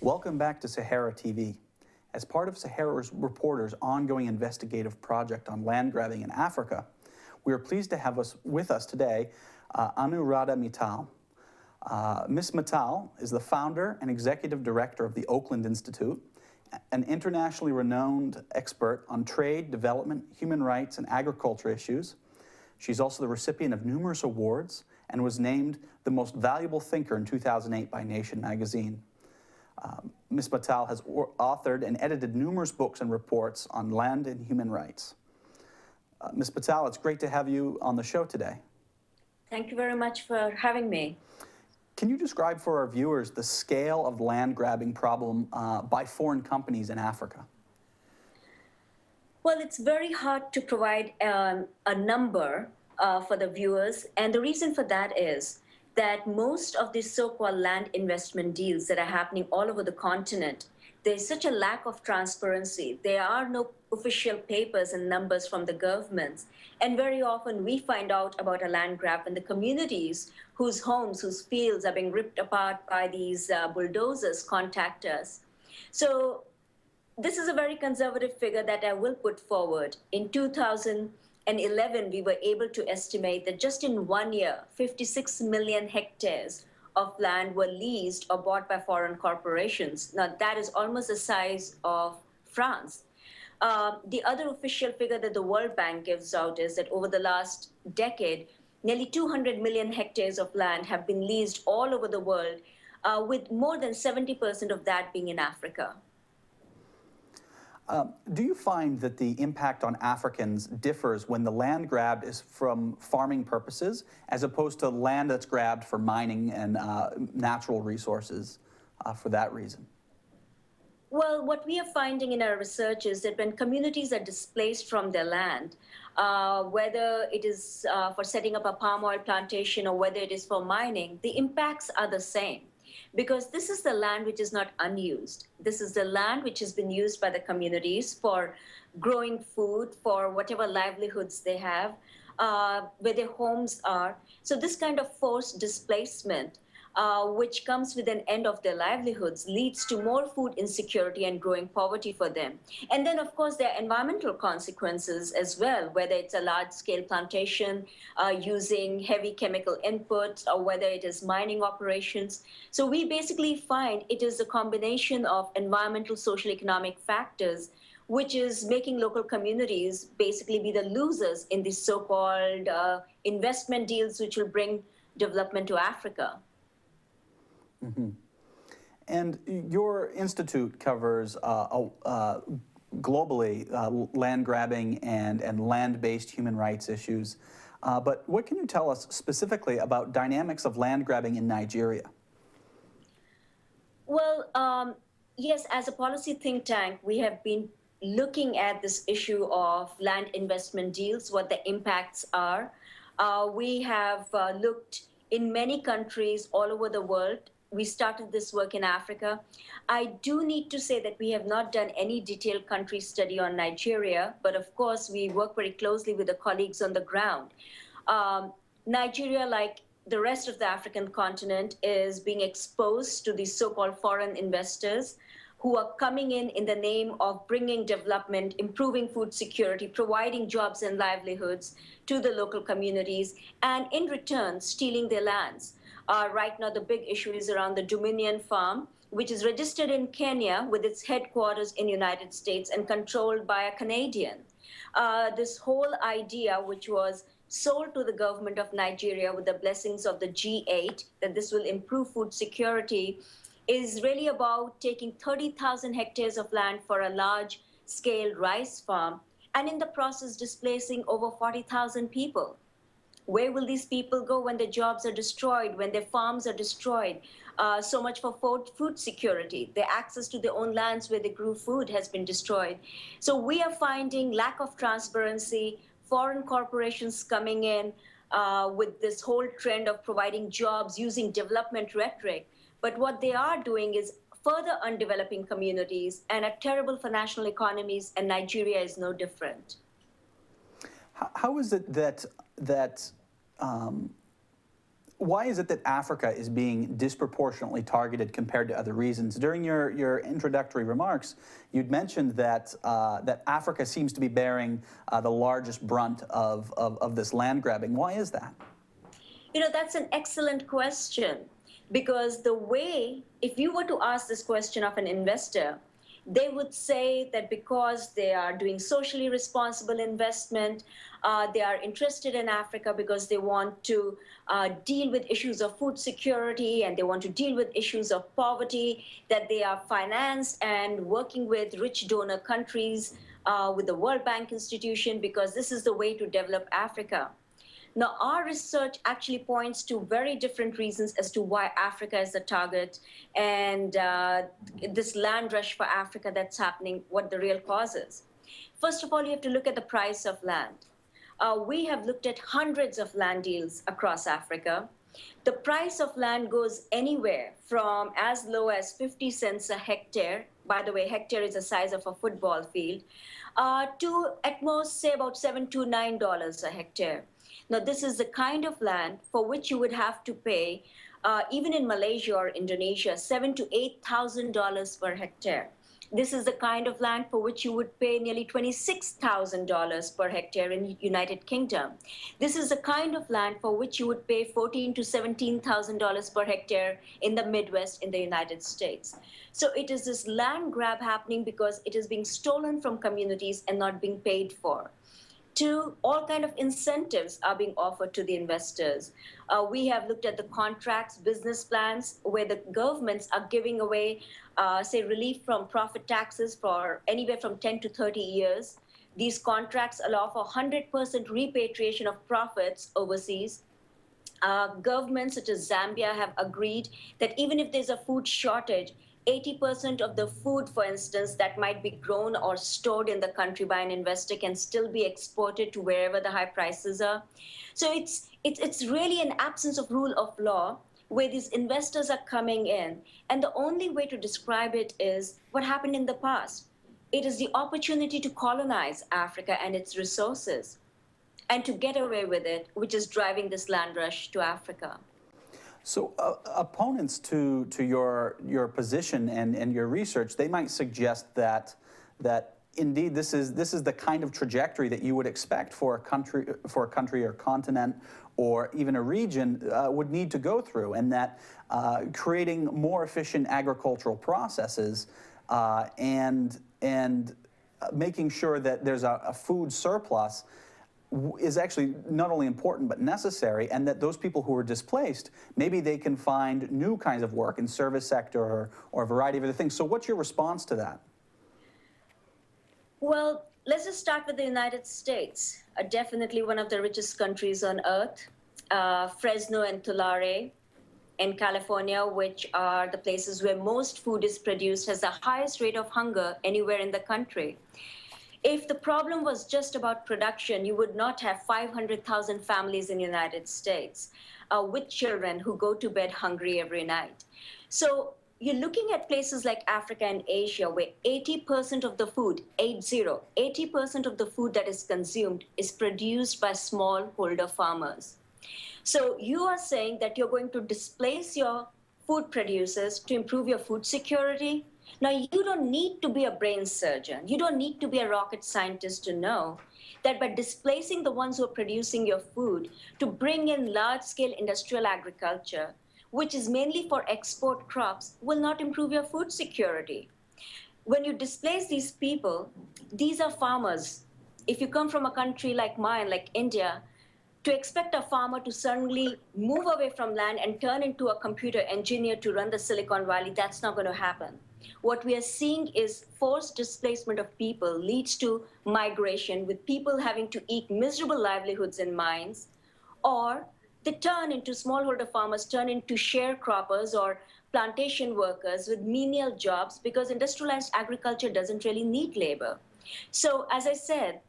Welcome back to Sahara TV. As part of Sahara's reporters' ongoing investigative project on land grabbing in Africa, we are pleased to have with us today Anuradha Mittal. Ms. Mittal is the founder and executive director of the Oakland Institute, an internationally renowned expert on trade, development, human rights, and agriculture issues. She's also the recipient of numerous awards and was named the most valuable thinker in 2008 by Nation magazine. Ms. Mittal has authored and edited numerous books and reports on land and human rights. Ms. Mittal, it's great to have you on the show today. Thank you very much for having me. Can you describe for our viewers the scale of land grabbing problem by foreign companies in Africa? Well, it's very hard to provide a number for the viewers, and the reason for that is that most of these so-called land investment deals that are happening all over the continent, there's such a lack of transparency. There are no official papers and numbers from the governments. And very often we find out about a land grab when the communities whose homes, whose fields are being ripped apart by these bulldozers contact us. So this is a very conservative figure that I will put forward. In 2011, we were able to estimate that just in 1 year, 56 million hectares of land were leased or bought by foreign corporations. Now, that is almost the size of France. The other official figure that the World Bank gives out is that over the last decade, nearly 200 million hectares of land have been leased all over the world, with more than 70% of that being in Africa. Do you find that the impact on Africans differs when the land grabbed is from farming purposes as opposed to land that's grabbed for mining and natural resources for that reason? Well, what we are finding in our research is that when communities are displaced from their land, whether it is for setting up a palm oil plantation or whether it is for mining, the impacts are the same. Because this is the land which is not unused. This is the land which has been used by the communities for growing food, for whatever livelihoods they have, where their homes are. So this kind of forced displacement, which comes with an end of their livelihoods, leads to more food insecurity and growing poverty for them. And then, of course, there are environmental consequences as well, whether it's a large-scale plantation using heavy chemical inputs or whether it is mining operations. So we basically find it is a combination of environmental, social, economic factors which is making local communities basically be the losers in these so-called investment deals which will bring development to Africa. Mm-hmm. And your institute covers globally land grabbing and land-based human rights issues. But what can you tell us specifically about dynamics of land grabbing in Nigeria? Well, yes, as a policy think tank, we have been looking at this issue of land investment deals, what the impacts are. We have looked in many countries all over the world. We started this work in Africa. I do need to say that we have not done any detailed country study on Nigeria, but of course we work very closely with the colleagues on the ground. Nigeria, like the rest of the African continent, is being exposed to these so-called foreign investors who are coming in the name of bringing development, improving food security, providing jobs and livelihoods to the local communities, and in return, stealing their lands. Right now, the big issue is around the Dominion Farm, which is registered in Kenya with its headquarters in the United States and controlled by a Canadian. This whole idea, which was sold to the government of Nigeria with the blessings of the G8, that this will improve food security, is really about taking 30,000 hectares of land for a large-scale rice farm, and in the process displacing over 40,000 people. Where will these people go when their jobs are destroyed, when their farms are destroyed? So much for food security. Their access to their own lands where they grew food has been destroyed. So we are finding lack of transparency, foreign corporations coming in with this whole trend of providing jobs using development rhetoric. But what they are doing is further undeveloping communities and are terrible for national economies, and Nigeria is no different. How is it that why is it that Africa is being disproportionately targeted compared to other regions? During your introductory remarks, you'd mentioned that that Africa seems to be bearing the largest brunt of this land grabbing. Why is that? You know, that's an excellent question, because the way, if you were to ask this question of an investor, they would say that because they are doing socially responsible investment, they are interested in Africa because they want to deal with issues of food security and they want to deal with issues of poverty, that they are financed and working with rich donor countries, with the World Bank institution, because this is the way to develop Africa. Now, our research actually points to very different reasons as to why Africa is the target, and this land rush for Africa that's happening, what the real cause is. First of all, you have to look at the price of land. We have looked at hundreds of land deals across Africa. The price of land goes anywhere from as low as 50 cents a hectare. By the way, hectare is the size of a football field, to at most, say, about $7 to $9 a hectare. Now, this is the kind of land for which you would have to pay, even in Malaysia or Indonesia, $7,000 to $8,000 per hectare. This is the kind of land for which you would pay nearly $26,000 per hectare in United Kingdom. This is the kind of land for which you would pay $14,000 to $17,000 per hectare in the Midwest in the United States. So it is this land grab happening because it is being stolen from communities and not being paid for. Two, all kind of incentives are being offered to the investors. We have looked at the contracts, business plans, where the governments are giving away, say, relief from profit taxes for anywhere from 10 to 30 years. These contracts allow for 100% repatriation of profits overseas. Governments such as Zambia have agreed that even if there's a food shortage, 80% of the food, for instance, that might be grown or stored in the country by an investor can still be exported to wherever the high prices are. So it's really an absence of rule of law where these investors are coming in. And the only way to describe it is what happened in the past. It is the opportunity to colonize Africa and its resources and to get away with it, which is driving this land rush to Africa. So opponents to your position and your research, they might suggest that indeed this is the kind of trajectory that you would expect for a country or continent or even a region would need to go through, and that creating more efficient agricultural processes and making sure that there's a food surplus is actually not only important but necessary, and that those people who are displaced, maybe they can find new kinds of work in service sector or a variety of other things. So what's your response to that? Well, let's just start with the United States, definitely one of the richest countries on earth. Fresno and Tulare in California, which are the places where most food is produced, has the highest rate of hunger anywhere in the country. If the problem was just about production, you would not have 500,000 families in the United States with children who go to bed hungry every night. So you're looking at places like Africa and Asia, where 80% of the food, 80% of the food that is consumed is produced by smallholder farmers. So you are saying that you're going to displace your food producers to improve your food security? Now, you don't need to be a brain surgeon. You don't need to be a rocket scientist to know that by displacing the ones who are producing your food to bring in large-scale industrial agriculture, which is mainly for export crops, will not improve your food security. When you displace these people, these are farmers. If you come from a country like mine, like India, to expect a farmer to suddenly move away from land and turn into a computer engineer to run the Silicon Valley, that's not going to happen. What we are seeing is forced displacement of people leads to migration, with people having to eat miserable livelihoods in mines, or they turn into smallholder farmers, turn into sharecroppers or plantation workers with menial jobs, because industrialized agriculture doesn't really need labor. So as I said,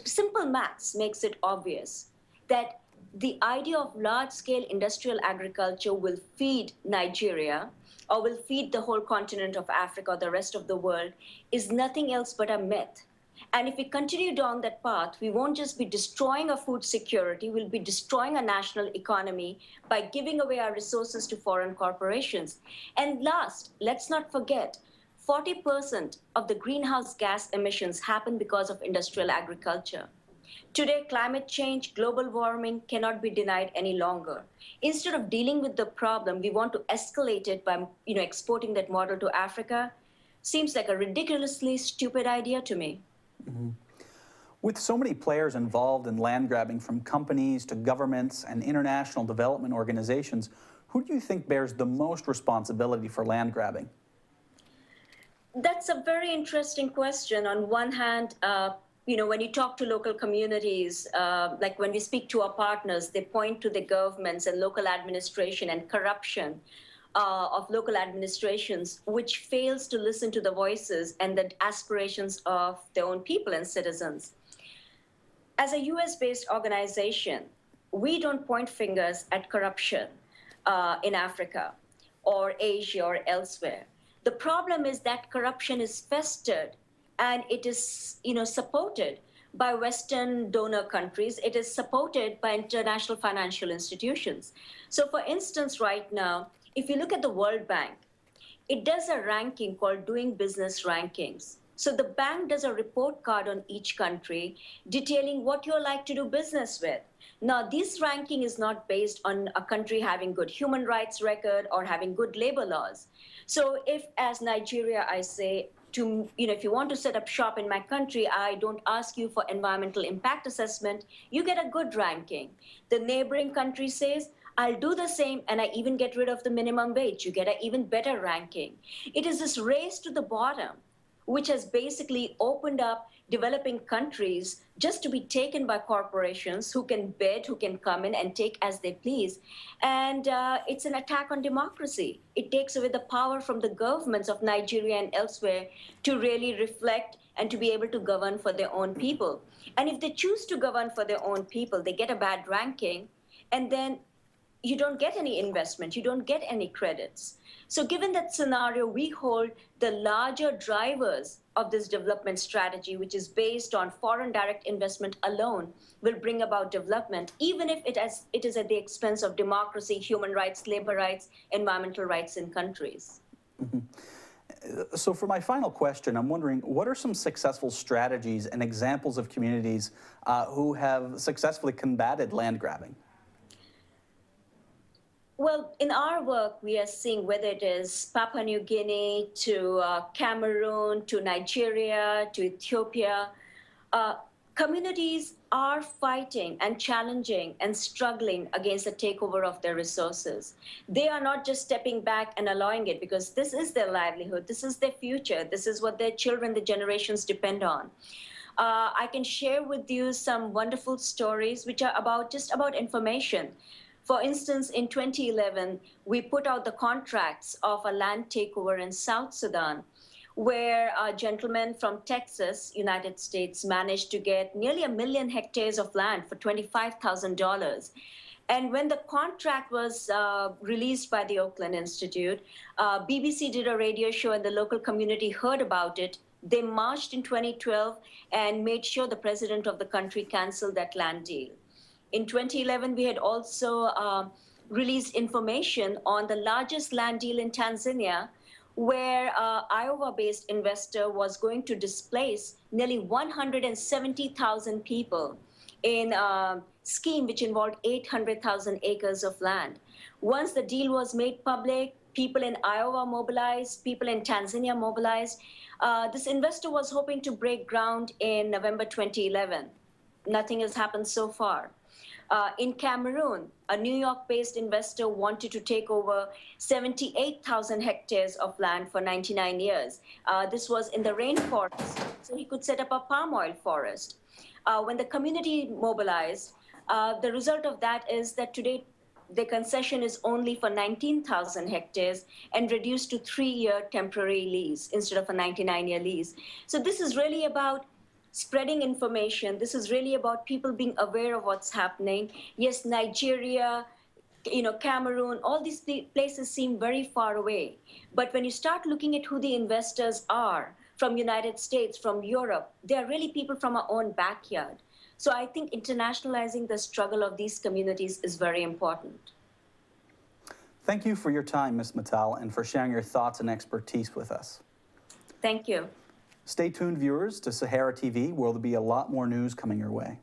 simple maths makes it obvious that the idea of large-scale industrial agriculture will feed Nigeria or will feed the whole continent of Africa or the rest of the world is nothing else but a myth. And if we continue down that path, we won't just be destroying our food security, we'll be destroying our national economy by giving away our resources to foreign corporations. And last, let's not forget, 40% of the greenhouse gas emissions happen because of industrial agriculture. Today, climate change, global warming cannot be denied any longer. Instead of dealing with the problem, we want to escalate it by exporting that model to Africa. Seems like a ridiculously stupid idea to me. With so many players involved in land grabbing, from companies to governments and international development organizations, who do you think bears the most responsibility for land grabbing? That's a very interesting question. On one hand, when you talk to local communities, like when we speak to our partners, they point to the governments and local administration and corruption of local administrations, which fails to listen to the voices and the aspirations of their own people and citizens. As a US-based organization, we don't point fingers at corruption in Africa or Asia or elsewhere. The problem is that corruption is festered and it is supported by Western donor countries. It is supported by international financial institutions. So for instance, right now, if you look at the World Bank, it does a ranking called Doing Business Rankings. So the bank does a report card on each country detailing what you're like to do business with. Now, this ranking is not based on a country having good human rights record or having good labor laws. So if, as Nigeria, I say, if you want to set up shop in my country, I don't ask you for environmental impact assessment, you get a good ranking. The neighboring country says, I'll do the same, and I even get rid of the minimum wage. You get an even better ranking. It is this race to the bottom, which has basically opened up developing countries just to be taken by corporations who can bid, who can come in and take as they please. And it's an attack on democracy. It takes away the power from the governments of Nigeria and elsewhere to really reflect and to be able to govern for their own people. And if they choose to govern for their own people, they get a bad ranking, and then you don't get any investment, you don't get any credits. So given that scenario, we hold the larger drivers of this development strategy, which is based on foreign direct investment alone, will bring about development, even if it is at the expense of democracy, human rights, labor rights, environmental rights in countries. So for my final question, I'm wondering, what are some successful strategies and examples of communities who have successfully combated land grabbing? Well, in our work, we are seeing whether it is Papua New Guinea to Cameroon to Nigeria to Ethiopia, communities are fighting and challenging and struggling against the takeover of their resources. They are not just stepping back and allowing it, because this is their livelihood, this is their future, this is what their children, the generations depend on. I can share with you some wonderful stories which are just about information. For instance, in 2011, we put out the contracts of a land takeover in South Sudan, where a gentleman from Texas, United States, managed to get nearly 1 million hectares of land for $25,000. And when the contract was released by the Oakland Institute, BBC did a radio show and the local community heard about it. They marched in 2012 and made sure the president of the country canceled that land deal. In 2011, we had also released information on the largest land deal in Tanzania, where Iowa-based investor was going to displace nearly 170,000 people in a scheme which involved 800,000 acres of land. Once the deal was made public, people in Iowa mobilized, people in Tanzania mobilized. This investor was hoping to break ground in November 2011. Nothing has happened so far. In Cameroon, a New York-based investor wanted to take over 78,000 hectares of land for 99 years. This was in the rainforest, so he could set up a palm oil forest. When the community mobilized, the result of that is that today the concession is only for 19,000 hectares and reduced to 3-year temporary lease instead of a 99-year lease. So this is really about spreading information. This is really about people being aware of what's happening. Yes, Nigeria, Cameroon, all these places seem very far away. But when you start looking at who the investors are, from United States, from Europe. They are really people from our own backyard. So I think internationalizing the struggle of these communities is very important. Thank you for your time, Ms. Mittal, and for sharing your thoughts and expertise with us. Thank you. Stay tuned, viewers, to Sahara TV, where there'll be a lot more news coming your way.